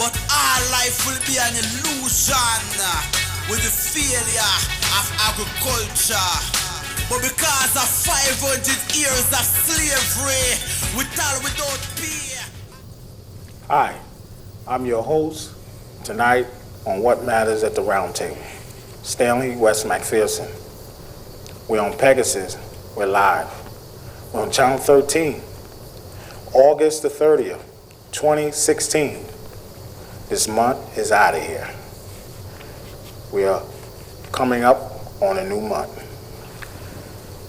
but our life will be an illusion with the failure of agriculture. But because of 500 years of slavery, without pay. Hi, I'm your host tonight on What Matters at the Roundtable, Stanley West McPherson. We're on Pegasus, we're live. We're on Channel 13, August the 30th, 2016. This month is out of here. We are coming up on a new month.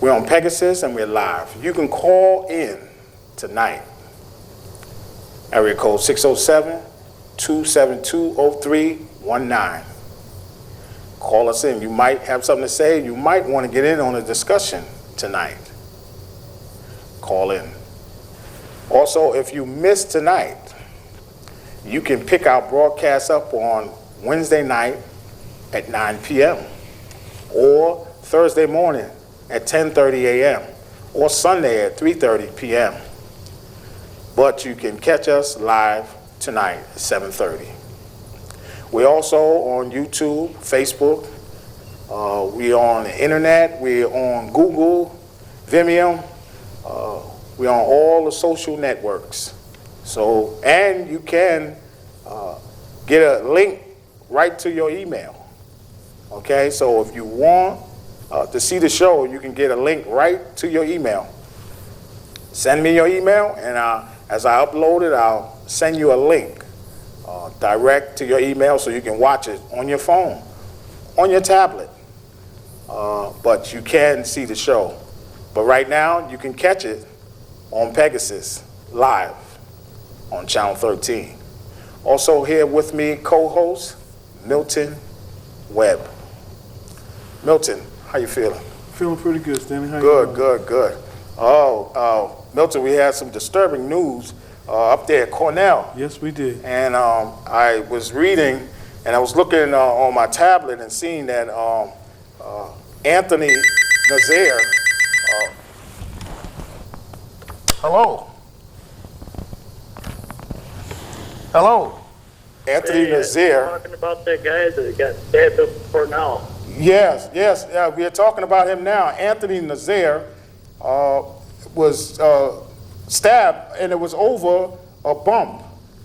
We're on Pegasus and we're live. You can call in tonight. Area code 607-272-0319. Call us in. You might have something to say. You might want to get in on a discussion tonight. Call in. Also, if you missed tonight, you can pick our broadcast up on Wednesday night at 9 p.m. or Thursday morning at 10:30 a.m. or Sunday at 3:30 p.m. But you can catch us live tonight at 7:30. We're also on YouTube, Facebook. We're on the internet. We're on Google, Vimeo. We're on all the social networks. So, and you can get a link right to your email. Okay, so if you want to see the show, you can get a link right to your email. Send me your email, and as I upload it, I'll send you a link direct to your email so you can watch it on your phone, on your tablet. But you can see the show. But right now, you can catch it on Pegasus live on Channel 13. Also here with me, co-host Milton Webb. Milton, how you feeling? Feeling pretty good, Stanley. How you doing? Good. Oh, Milton, we had some disturbing news up there at Cornell. Yes, we did. And I was reading, and I was looking on my tablet and seeing that Anthony Nazaire. Hello. Anthony Nazaire. Talking about that guy that got stabbed up at Cornell. Yes, we are talking about him now. Anthony Nazaire was stabbed, and it was over a bump.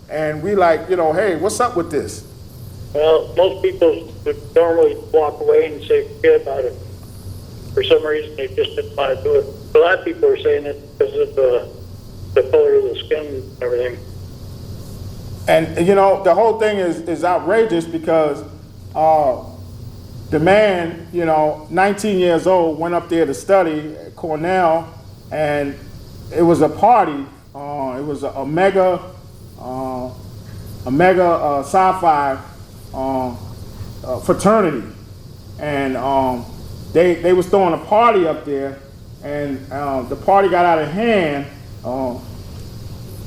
And we like, hey, what's up with this? Well, most people would normally walk away and say, forget about it. For some reason, they just didn't want to do it. A lot of people are saying it because of the color of the skin and everything. And, the whole thing is outrageous because the man, 19 years old, went up there to study at Cornell, and it was a party. It was a Omega Psi Phi fraternity, and they was throwing a party up there, and the party got out of hand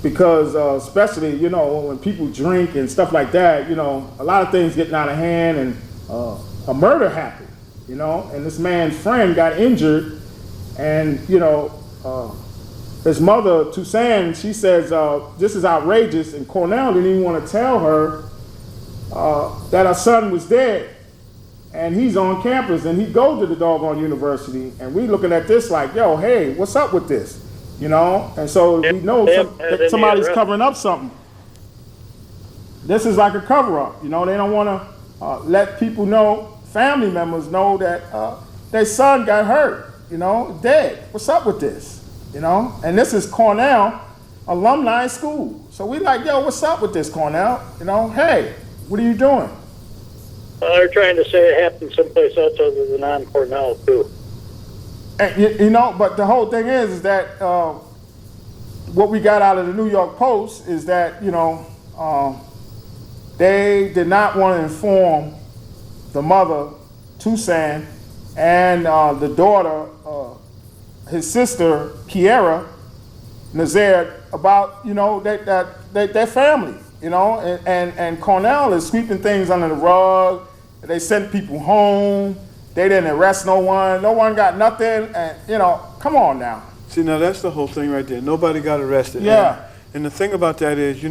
because especially when people drink and stuff like that, a lot of things getting out of hand, and a murder happened, and this man's friend got injured, and his mother, Toussaint, she says, this is outrageous, and Cornell didn't even want to tell her that her son was dead, and he's on campus, and he goes to the doggone university, and we looking at this like, yo, hey, what's up with this, and so we know that somebody's covering up something. This is like a cover-up, they don't want to let people know, family members know that their son got hurt, dead. What's up with this? And this is Cornell alumni school. So we like, yo, what's up with this, Cornell? Hey, what are you doing? Well, they're trying to say it happened someplace else other than on Cornell, too. And, but the whole thing is that what we got out of the New York Post is that, they did not want to inform the mother, Toussaint, and the daughter, his sister, Kiera Nazaire, about, their family, and Cornell is sweeping things under the rug. They sent people home. They didn't arrest no one. No one got nothing. And, come on now. See, now that's the whole thing right there. Nobody got arrested. Yeah. And the thing about that is,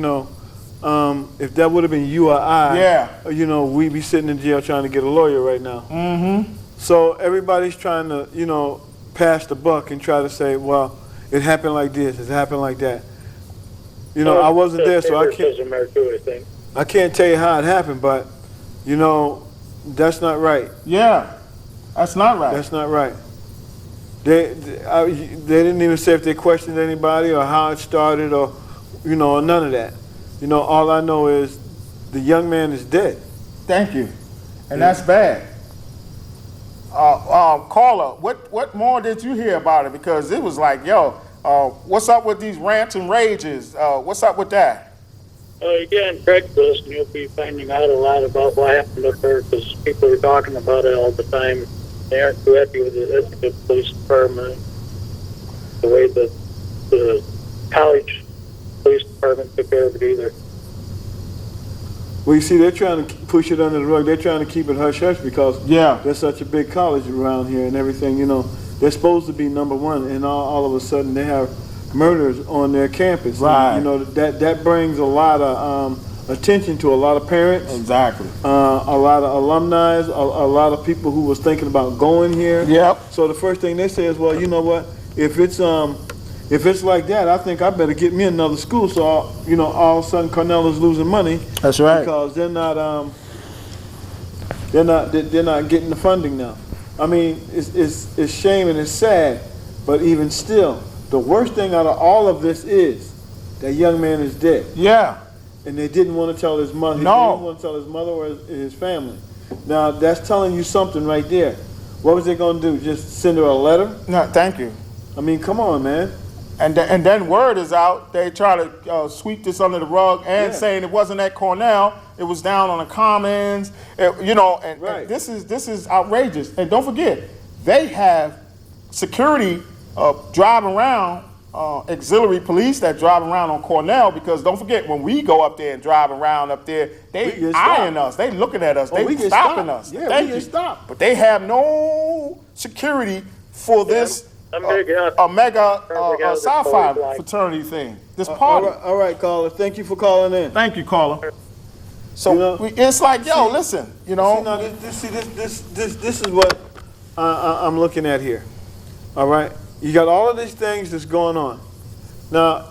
if that would have been you or I, Yeah. you know, we'd be sitting in jail trying to get a lawyer right now. Mm-hmm. So everybody's trying to, you know, pass the buck and try to say, well, it happened like this, it happened like that. You know, I wasn't there, so I can't tell you how it happened, but, you know, that's not right. Yeah, that's not right. That's not right. They didn't even say if they questioned anybody or how it started or, you know, or none of that. You know, all I know is the young man is dead. Thank you. And that's bad. Caller, what more did you hear about it? Because it was like, yo, what's up with these rants and rages? What's up with that? Again, Craigslist, and you'll be finding out a lot about what happened up there because people are talking about it all the time. They aren't too happy with the police department, the way that the college police department took care of it either. Well, you see, they're trying to push it under the rug. They're trying to keep it hush-hush because there's such a big college around here and everything. You know, they're supposed to be number one, and all of a sudden they have murders on their campus. Right. And, you know, that brings a lot of attention to a lot of parents. Exactly. A lot of alumni, a lot of people who was thinking about going here. Yep. So the first thing they say is, well, you know what? If it's like that, I think I better get me another school. So, you know, all of a sudden Cornell is losing money. That's right. Because they're not getting the funding now. I mean, it's shame and it's sad, but even still, the worst thing out of all of this is that young man is dead. Yeah. And they didn't want to tell his mother. No. They didn't want to tell his mother or his family. Now, that's telling you something right there. What was they going to do? Just send her a letter? No, thank you. I mean, come on, man. And then word is out. They try to sweep this under the rug and saying it wasn't at Cornell. It was down on the Commons. You know, and this is outrageous. And don't forget, they have security driving around, auxiliary police that drive around on Cornell, because don't forget, when we go up there and drive around up there, they eyeing us, they looking at us, they stopping us. Yeah, we get stopped. But they have no security for this Omega Psi Phi fraternity thing, this party. All right, caller. Thank you for calling in. Thank you, caller. So it's like, yo, listen, you know. This is what I'm looking at here. All right, you got all of these things that's going on. Now,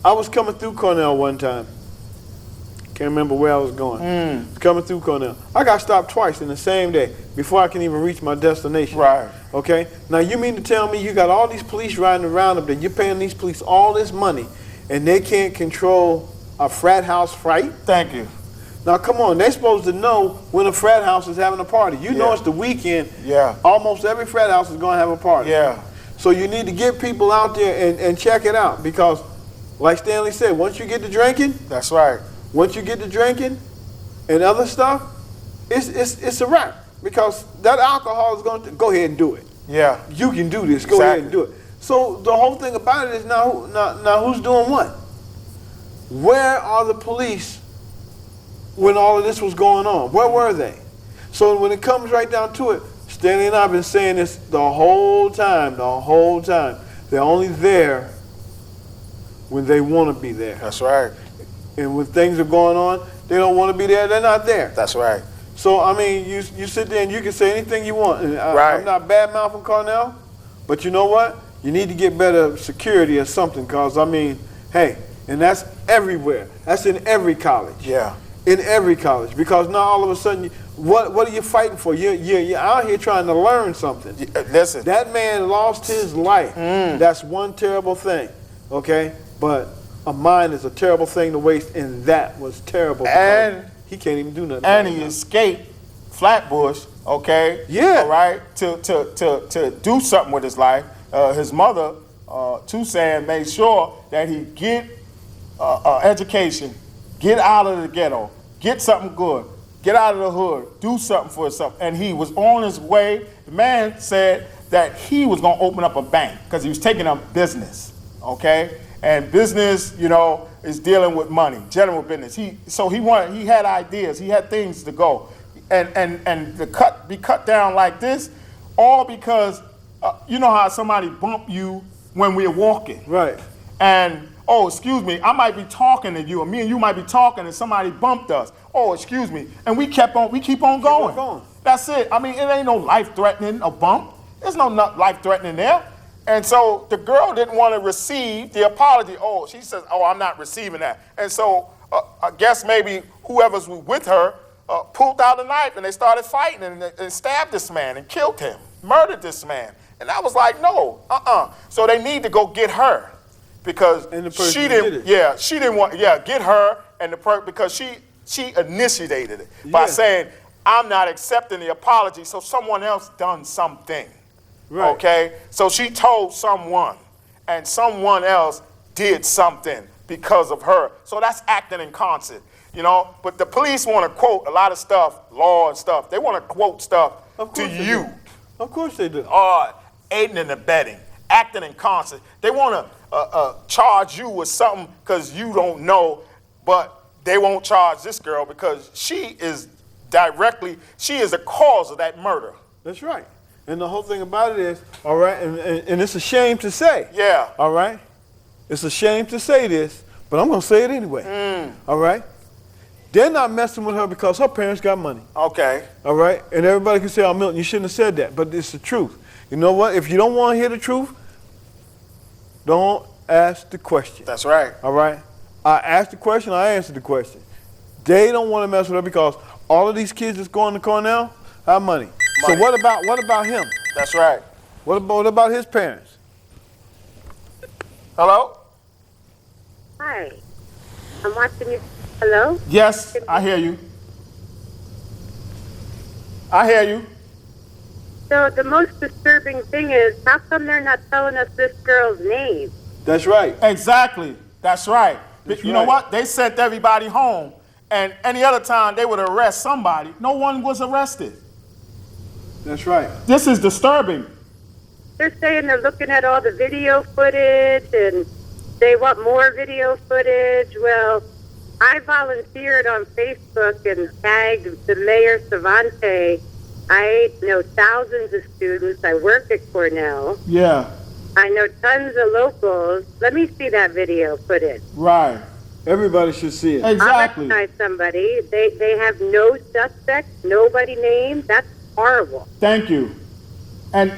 I was coming through Cornell one time. Can't remember where I was going. Coming through Cornell. I got stopped twice in the same day before I can even reach my destination. Right. Okay? Now, you mean to tell me you got all these police riding around up there, you're paying these police all this money, and they can't control a frat house fight? Thank you. Now, come on. They're supposed to know when a frat house is having a party. You know it's the weekend. Yeah. Almost every frat house is going to have a party. Yeah. So you need to get people out there and check it out, because, like Stanley said, once you get to drinking, that's right. Once you get to drinking and other stuff, it's a wrap, because that alcohol is going to go ahead and do it. Yeah. You can do this. Go ahead and do it. So the whole thing about it is now who's doing what? Where are the police when all of this was going on? Where were they? So when it comes right down to it, Stanley and I have been saying this the whole time. They're only there when they want to be there. That's right. And when things are going on, they don't want to be there, they're not there. That's right. So, I mean, you sit there and you can say anything you want. And I'm not bad-mouthing Cornell, but you know what? You need to get better security or something, because, I mean, hey, and that's everywhere. That's in every college. Yeah. In every college. Because now all of a sudden, what are you fighting for? You're out here trying to learn something. Listen. That man lost his life. That's one terrible thing, okay? But a mind is a terrible thing to waste, and that was terrible. And he can't even do nothing. And he escaped Flatbush, okay? Yeah. All right, to do something with his life. His mother, Tucson, made sure that he get education, get out of the ghetto, get something good, get out of the hood, do something for himself. And he was on his way. The man said that he was going to open up a bank because he was taking up business, okay? And business, you know, is dealing with money, general business. He had ideas, he had things to go. And be cut down like this, all because, you know how somebody bump you when we're walking. Right. And Oh, excuse me, I might be talking to you, or me and you might be talking and somebody bumped us. Oh, excuse me. And we keep on going. That's it. I mean, it ain't no life-threatening, a bump. There's no life-threatening there. And so the girl didn't want to receive the apology. Oh, she says, oh, I'm not receiving that. And so I guess maybe whoever's with her pulled out a knife and they started fighting and stabbed this man and killed him, murdered this man. And I was like, no, So they need to go get her because she didn't, get her and because she initiated it by saying, I'm not accepting the apology, so someone else done something. Right. Okay? So she told someone, and someone else did something because of her. So that's acting in concert, you know? But the police want to quote a lot of stuff, law and stuff. They want to quote stuff to you. Of course they do. Aiding and abetting, acting in concert. They want to charge you with something because you don't know, but they won't charge this girl because she is the cause of that murder. That's right. And the whole thing about it is, all right, and it's a shame to say. Yeah. All right? It's a shame to say this, but I'm going to say it anyway. All right? They're not messing with her because her parents got money. Okay. All right? And everybody can say, oh, Milton, you shouldn't have said that, but it's the truth. You know what? If you don't want to hear the truth, don't ask the question. That's right. All right? I asked the question, I answered the question. They don't want to mess with her because all of these kids that's going to Cornell have money. So what about him? That's right. What about his parents? Hello? Hi. I'm watching you. Hello? Yes, I hear you. I hear you. So the most disturbing thing is, how come they're not telling us this girl's name? That's right. Exactly. That's right. You know what? They sent everybody home, and any other time they would arrest somebody. No one was arrested. That's right. This is disturbing. They're saying they're looking at all the video footage and they want more video footage. Well, I volunteered on Facebook and tagged the Mayor Savante. I know thousands of students. I work at Cornell. Yeah. I know tons of locals. Let me see that video footage. Right. Everybody should see it. Exactly. I recognize somebody. They have no suspect, nobody named. That's horrible. Thank you. And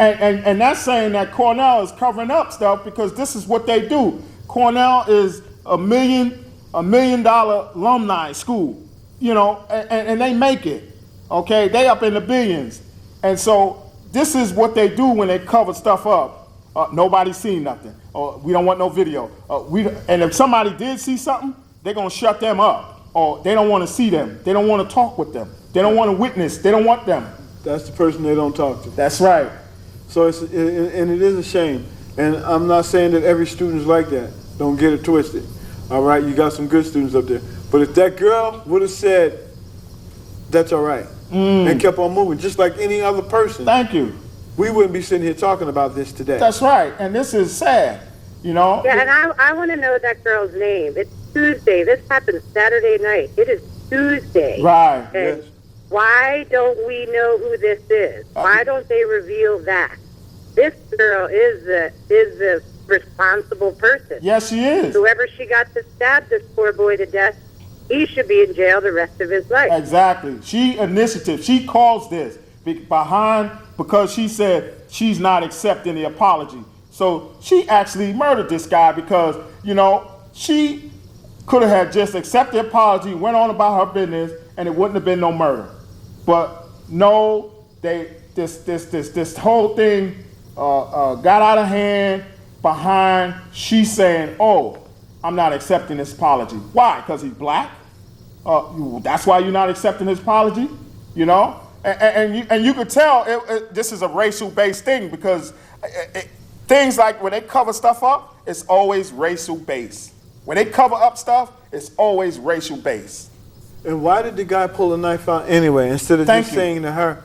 that's saying that Cornell is covering up stuff because this is what they do. Cornell is a $1 million alumni school, you know, and they make it. Okay, they up in the billions. And so this is what they do when they cover stuff up. Nobody's seen nothing. Or we don't want no video. And if somebody did see something, they're going to shut them up. Or they don't want to see them. They don't want to talk with them. They don't want to witness. They don't want them. That's the person they don't talk to. That's right. So it is a shame. And I'm not saying that every student is like that. Don't get it twisted. All right, you got some good students up there. But if that girl would have said, that's all right, and kept on moving, just like any other person. Thank you. We wouldn't be sitting here talking about this today. That's right, and this is sad, you know? Yeah, and I want to know that girl's name. It's Tuesday. This happened Saturday night. It is Tuesday. Right. And why don't we know who this is? Why don't they reveal that? This girl is the responsible person. Yes, she is. Whoever she got to stab this poor boy to death, he should be in jail the rest of his life. Exactly. She caused this because she said she's not accepting the apology. So she actually murdered this guy because, you know, she could have had just accepted the apology, went on about her business, and it wouldn't have been no murder. But no, this whole thing got out of hand behind she saying, oh, I'm not accepting this apology. Why? Because he's black? That's why you're not accepting his apology? You know? And you could tell this is a racial-based thing because things like when they cover stuff up, it's always racial-based. When they cover up stuff, it's always racial-based. And why did the guy pull a knife out anyway instead of just saying to her,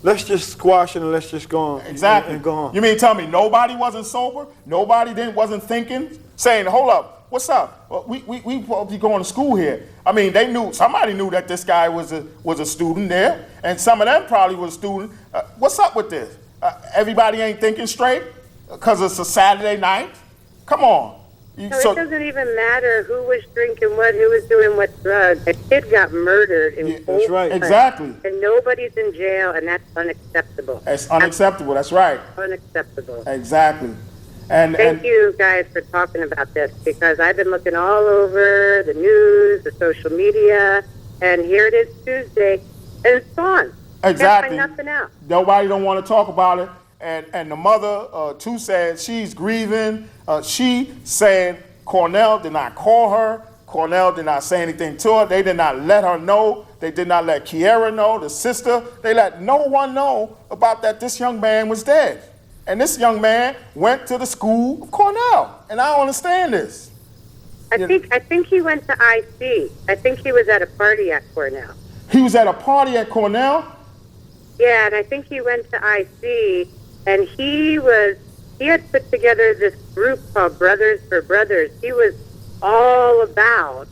let's just squash it and let's just go on. Exactly. And go on. You mean tell me nobody wasn't sober? Nobody wasn't thinking? Saying, hold up, what's up? Well, we probably going to school here. I mean, somebody knew that this guy was a student there, and some of them probably was a student. What's up with this? Everybody ain't thinking straight because it's a Saturday night? Come on. So it doesn't even matter who was drinking what, who was doing what drug. A kid got murdered in cold that's right. blood, Exactly. and nobody's in jail, and that's unacceptable. It's unacceptable. That's right. Unacceptable. Exactly. And Thank you guys for talking about this, because I've been looking all over the news, the social media, and here it is Tuesday, and it's gone. Exactly. Can't find nothing out. Nobody don't want to talk about it. And the mother, too, said she's grieving. She saying Cornell did not call her. Cornell did not say anything to her. They did not let her know. They did not let Kiera know, the sister. They let no one know about that this young man was dead. And this young man went to the school of Cornell. And I don't understand this. I think he went to IC. I think he was at a party at Cornell. He was at a party at Cornell? Yeah, and I think he went to IC, and he had put together this group called Brothers for Brothers. He was all about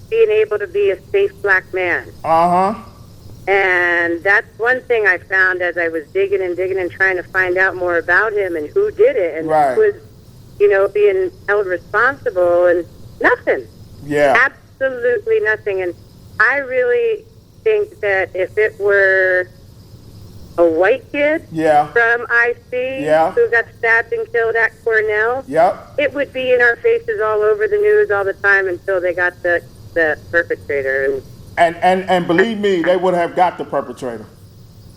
being able to be a safe black man. Uh-huh. And that's one thing I found as I was digging and trying to find out more about him and who did it and Right. who was, being held responsible, and nothing. Yeah. Absolutely nothing. And I really think that if it were a white kid Yeah. from IC Yeah. who got stabbed and killed at Cornell, Yep. it would be in our faces all over the news all the time until they got the perpetrator. And believe me, they would have got the perpetrator.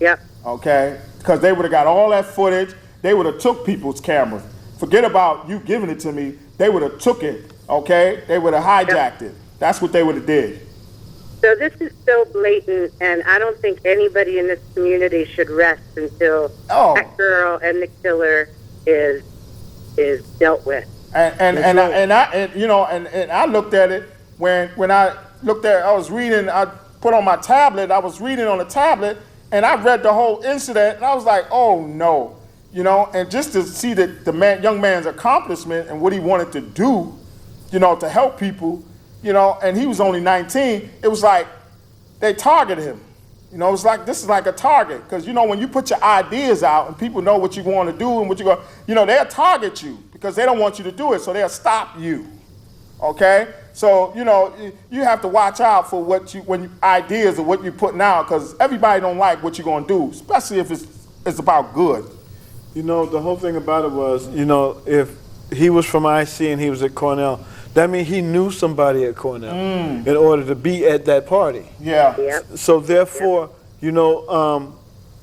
Yep. Okay? Because they would have got all that footage. They would have took people's cameras. Forget about you giving it to me. They would have took it. Okay? They would have hijacked it. That's what they would have did. So this is so blatant, and I don't think anybody in this community should rest until that girl and the killer is dealt with. And I looked at it when I looked at, I was reading, I put on my tablet, I was reading on the tablet, and I read the whole incident, and I was like, oh no, and just to see the young man's accomplishment and what he wanted to do, to help people, and he was only 19, it was like they targeted him. It's like, this is like a target, because when you put your ideas out and people know what you want to do and what you're going, they'll target you because they don't want you to do it, so they'll stop you. Okay? So, you have to watch out for ideas of what you're putting out, because everybody don't like what you're going to do, especially if it's about good. The whole thing about it was, if he was from IC and he was at Cornell, that means he knew somebody at Cornell in order to be at that party. Yeah. Yep. So therefore,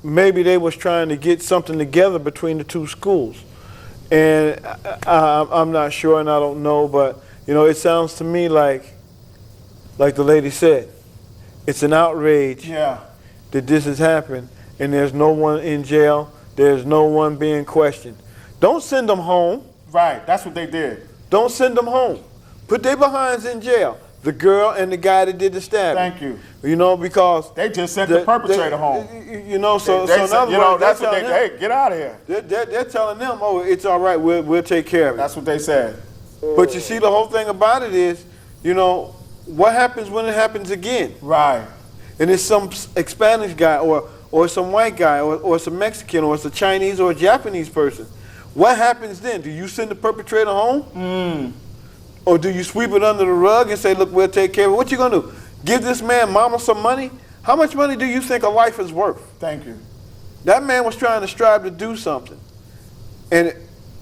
maybe they was trying to get something together between the two schools. And I'm not sure and I don't know, but it sounds to me like the lady said, it's an outrage that this has happened, and there's no one in jail, there's no one being questioned. Don't send them home. Right, that's what they did. Don't send them home. Put their behinds in jail. The girl and the guy that did the stabbing. Thank you. Because they just sent the perpetrator home. So that's what they. Hey, get out of here. They're telling them, oh, it's all right. We'll take care of it. That's what they said. But you see, the whole thing about it is, what happens when it happens again? Right. And it's some Spanish guy or some white guy or some Mexican or it's a Chinese or a Japanese person. What happens then? Do you send the perpetrator home? Or do you sweep it under the rug and say, look, we'll take care of it? What you going to do? Give this man mama some money? How much money do you think a life is worth? Thank you. That man was trying to strive to do something. And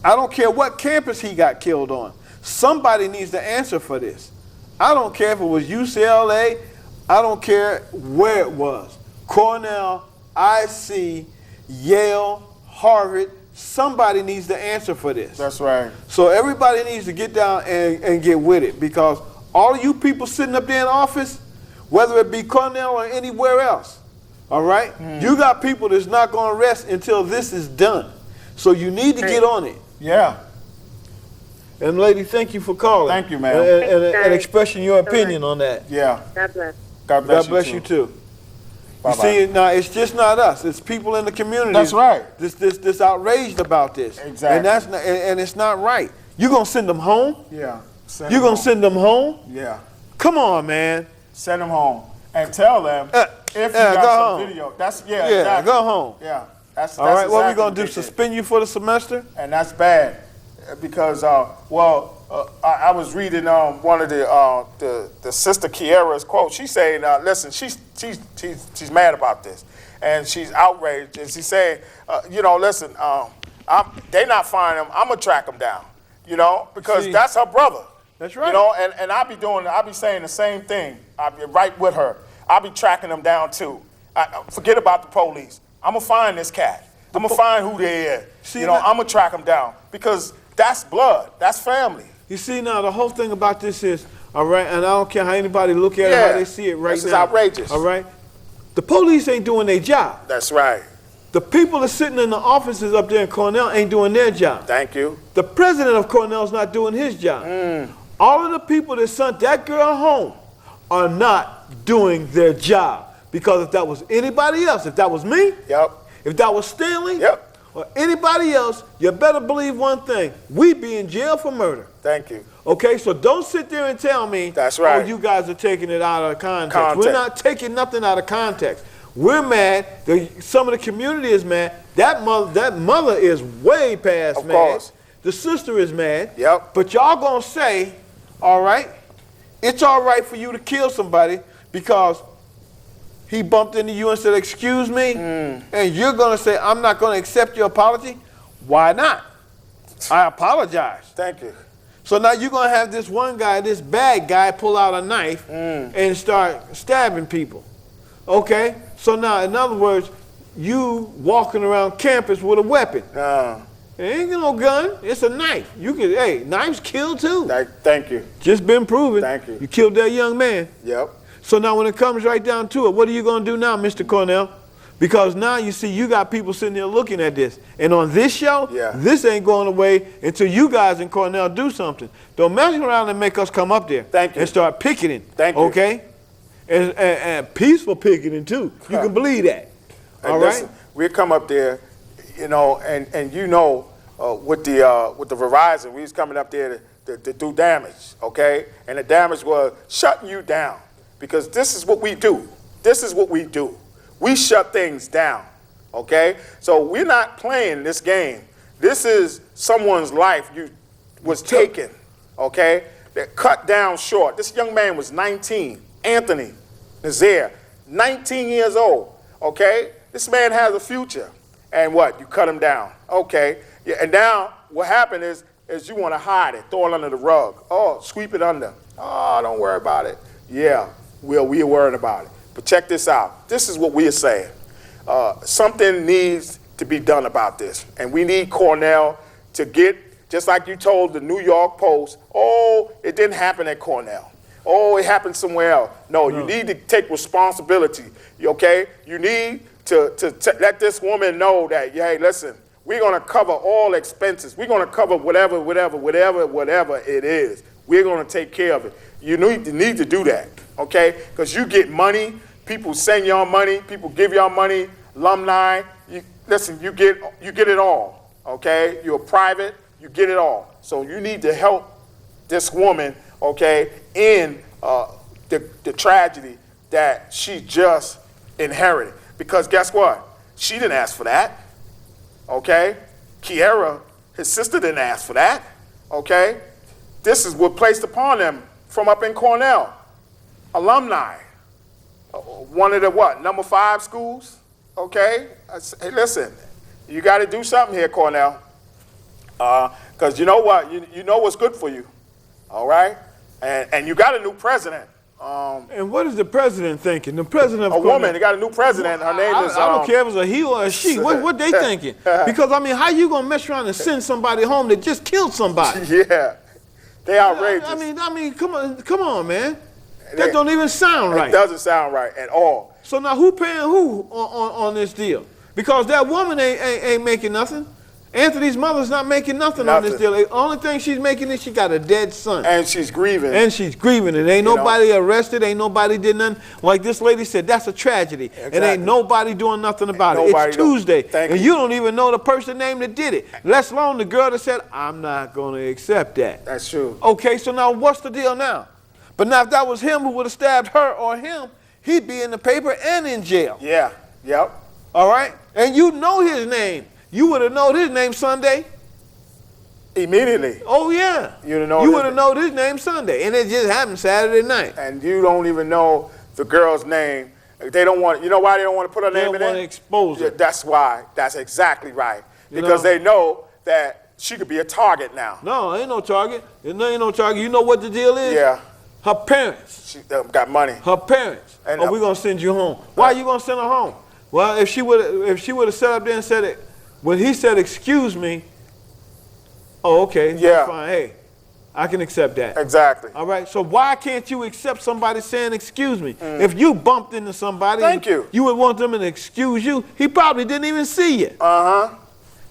I don't care what campus he got killed on. Somebody needs to answer for this. I don't care if it was UCLA. I don't care where it was. Cornell, IC, Yale, Harvard. Somebody needs to answer for this. That's right. So everybody needs to get down and get with it, because all of you people sitting up there in office, whether it be Cornell or anywhere else, all right? You got people that's not going to rest until this is done. So you need to get on it. Yeah. And lady, thank you for calling. Thank you, ma'am. And expressing your opinion on that. Yeah. God bless. God bless, God bless you too. Bye-bye. You see, now it's just not us. It's people in the community. That's right. This outraged about this. Exactly. And that's not, and it's not right. You gonna send them home? Yeah. You gonna send them home? Yeah. Come on, man. Send them home and tell them if you got some video. That's exactly. Go home. Yeah. That's all right. exactly What we gonna do? they did. Suspend you for the semester? And that's bad. because I was reading one of the sister Kiera's quotes. She's saying, listen, she's mad about this, and she's outraged, and she's saying, listen, they not finding him. I'm gonna track him down, because that's her brother. That's right. And I be saying the same thing. I be right with her. I be tracking them down too. Forget about the police. I'm gonna find this cat. I'm gonna find who they is. I'm gonna track them down because that's blood. That's family. You see, now the whole thing about this is, all right, and I don't care how anybody look at it, how they see it right now. This is outrageous. All right, the police ain't doing their job. That's right. The people that's sitting in the offices up there in Cornell ain't doing their job. Thank you. The president of Cornell's not doing his job. All of the people that sent that girl home are not doing their job. Because if that was anybody else, if that was me, if that was Stanley, or anybody else, you better believe one thing. We'd be in jail for murder. Thank you. Okay, so don't sit there and tell me, that's right, oh, you guys are taking it out of context. We're not taking nothing out of context. We're mad. Some of the community is mad. That mother is way past mad. Of course. The sister is mad. But y'all gonna say, all right, it's all right for you to kill somebody because he bumped into you and said, excuse me, and you're gonna say, I'm not gonna accept your apology? Why not? I apologize. Thank you. So now you're gonna have this one guy, this bad guy, pull out a knife and start stabbing people. Okay? So now, in other words, you walking around campus with a weapon. It ain't no gun, it's a knife. Knives kill too. Thank you. Just been proven. Thank you. You killed that young man. So now when it comes right down to it, what are you gonna do now, Mr. Cornell? Because now you see you got people sitting there looking at this. And on this show, this ain't going away until you guys in Cornell do something. Don't mess around and make us come up there and start picketing. Okay? And peaceful picketing too. You can believe that. All right? We'll come up there, and with the Verizon, we was coming up there to do damage, okay? And the damage was shutting you down. Because this is what we do. This is what we do. We shut things down, okay? So we're not playing this game. This is someone's life was taken, okay? They're cut down short. This young man was 19, Anthony Nazaire, 19 years old, okay? This man has a future. And what? You cut him down, okay? Yeah, and now what happened is you want to hide it, throw it under the rug. Oh, sweep it under. Oh, don't worry about it. Yeah. We're worried about it. But check this out. This is what we're saying. Something needs to be done about this. And we need Cornell to get, just like you told the New York Post, oh, it didn't happen at Cornell. Oh, it happened somewhere else. No, you need to take responsibility, okay? You need to let this woman know that, hey, listen, we're going to cover all expenses. We're going to cover whatever it is. We're going to take care of it. You need to do that. Okay, because you get money, people send y'all money, people give y'all money, alumni. You get it all. Okay, you're private, you get it all. So you need to help this woman, okay, in the tragedy that she just inherited. Because guess what? She didn't ask for that. Okay, Kiera, his sister, didn't ask for that. Okay, this is what placed upon them from up in Cornell. Alumni, one of the number 5 schools, okay? Hey, listen, you got to do something here, Cornell, because you know what? You know what's good for you, all right? And you got a new president. And what is the president thinking? The president of Cornell, woman. They got a new president. Her name is. I don't care if it's a he or a she. What they thinking? Because I mean, how you gonna mess around and send somebody home that just killed somebody? Yeah, they outrageous. I mean, come on, man. That don't even sound right. It doesn't sound right at all. So now who paying who on this deal? Because that woman ain't making nothing. Anthony's mother's not making nothing on this deal. The only thing she's making is she got a dead son. And she's grieving. And ain't nobody arrested. Ain't nobody did nothing. Like this lady said, that's a tragedy. Exactly. And ain't nobody doing nothing about it. It's Tuesday. And you don't even know the person name that did it. Let alone the girl that said, I'm not going to accept that. That's true. Okay, so now what's the deal now? But now if that was him who would have stabbed her or him, he'd be in the paper and in jail. Yeah, yep. All right? And you know his name. You would have known his name Sunday. Immediately. Oh yeah. You know. You would have known his name Sunday, and it just happened Saturday night. And you don't even know the girl's name. They don't want. You know why they don't want to put her name in there? They don't want to expose her. Yeah, that's why. That's exactly right. Because they know that she could be a target now. No, ain't no target. Ain't no target. You know what the deal is? Yeah. Her parents. She got money. Her parents. And, we're gonna send you home. Why are you gonna send her home? Well, if she would have sat up there and said it, when he said, "Excuse me," oh, okay, Yeah. that's fine. Hey, I can accept that. Exactly. All right. So why can't you accept somebody saying "excuse me"? If you bumped into somebody, Thank you. You would want them to excuse you. He probably didn't even see you.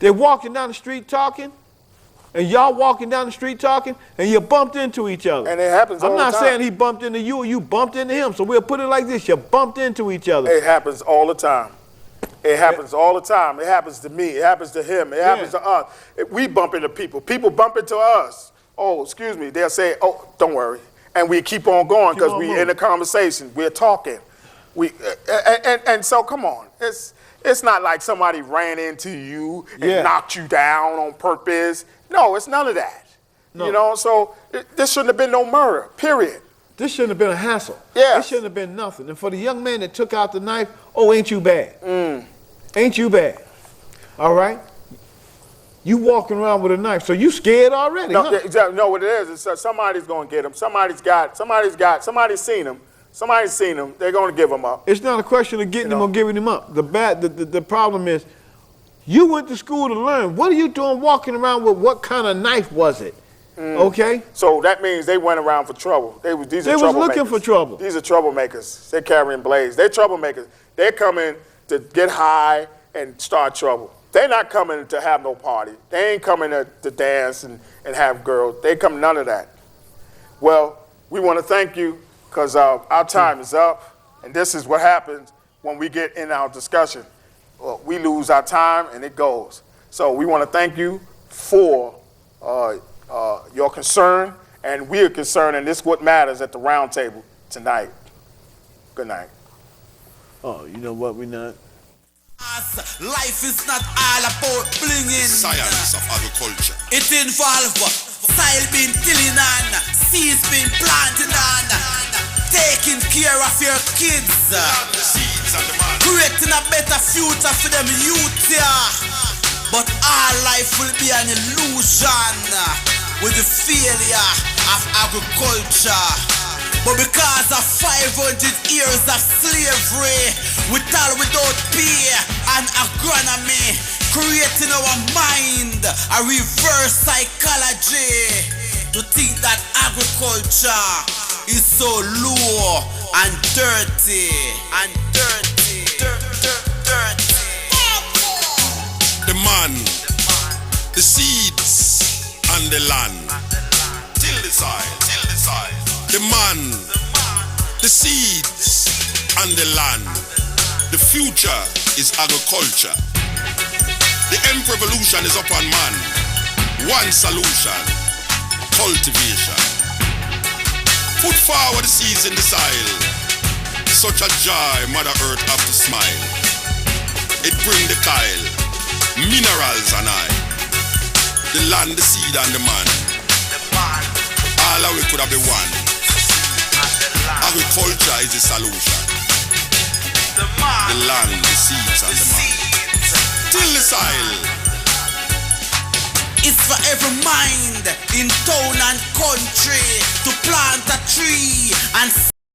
They're walking down the street talking, and y'all walking down the street talking, and you bumped into each other. And it happens all the time. I'm not saying he bumped into you or you bumped into him, so we'll put it like this. You bumped into each other. It happens all the time. It happens all the time. It happens to me. It happens to him. It happens to us. We bump into people. People bump into us. Oh, excuse me. They'll say, oh, don't worry. And we keep on going because we're in a conversation. We're talking. And so, come on. It's not like somebody ran into you and knocked you down on purpose. No, it's none of that. No. You know, so this shouldn't have been no murder, period. This shouldn't have been a hassle. Yeah. This shouldn't have been nothing. And for the young man that took out the knife, oh, ain't you bad? Ain't you bad? All right? You walking around with a knife, so you scared already, No, huh? exactly. No, what it is somebody's going to get him. Somebody's seen him. Somebody's seen him. They're going to give him up. It's not a question of getting him or giving him up. The problem is, you went to school to learn. What are you doing walking around with what kind of knife was it? Okay? So that means they went around for trouble. They was looking for trouble. These are troublemakers. They're carrying blades. They're troublemakers. They're coming to get high and start trouble. They're not coming to have no party. They ain't coming to dance and have girls. They come none of that. Well, we want to thank you because our time is up, and this is what happens when we get in our discussion. Well, we lose our time and it goes. So we want to thank you for your concern, and we are concerned, and this is what matters at the round table tonight. Good night. Oh, you know what? We're not. Life is not all about blinging. Science of agriculture. It involves soil being tilling on, seeds being planted on, taking care of your kids, The seeds and the man. creating a better future for them youth here. But all life will be an illusion with the failure of agriculture. But because of 500 years of slavery, with all without pay and agronomy, creating our mind a reverse psychology to think that agriculture is so low and dirty and dirty. The man, the seeds and the land. Till the soil, till the soil. The man, the seeds and the land. The future is agriculture. The end revolution is upon man. One solution, cultivation. Put forward the seeds in the soil. Such a joy, Mother Earth have to smile. It bring the kyle, minerals and I. The land, the seed and the man. All of it could have been one. Agriculture is the solution. The land, the seeds and the man. Till the soil. It's for every mind in town and country to plant a tree and